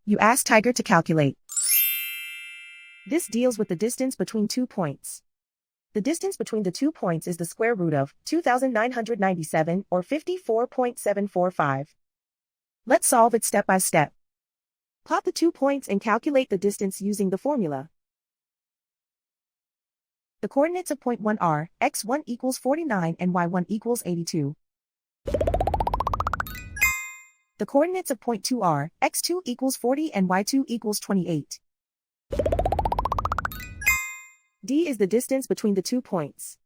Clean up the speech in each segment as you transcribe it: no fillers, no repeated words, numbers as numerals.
You ask Tiger to calculate. This deals with the distance between 2 points. The distance between the 2 points is the square root of 2,997 or 54.745. Let's solve it step by step. Plot the 2 points and calculate the distance using the formula. The coordinates of point 1 are x1 equals 49 and y1 equals 82. The coordinates of point 2 are x2 equals 40 and y2 equals 28. D is the distance between the 2 points.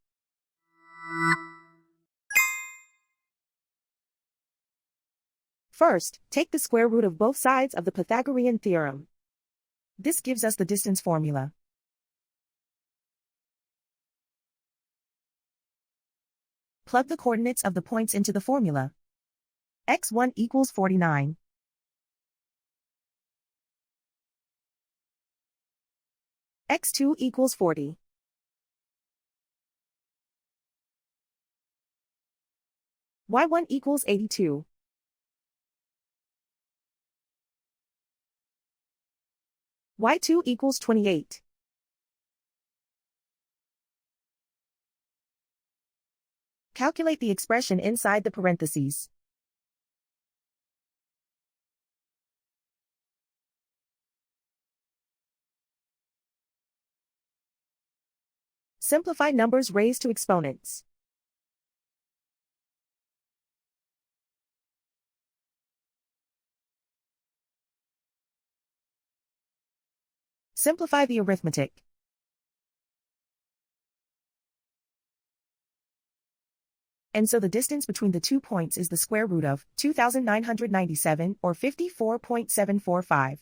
First, take the square root of both sides of the Pythagorean theorem. This gives us the distance formula. Plug the coordinates of the points into the formula. x1 equals 49. x2 equals 40. y1 equals 82. y2 equals 28. Calculate the expression inside the parentheses. Simplify numbers raised to exponents. Simplify the arithmetic. And so the distance between the 2 points is the square root of 2,997 or 54.745.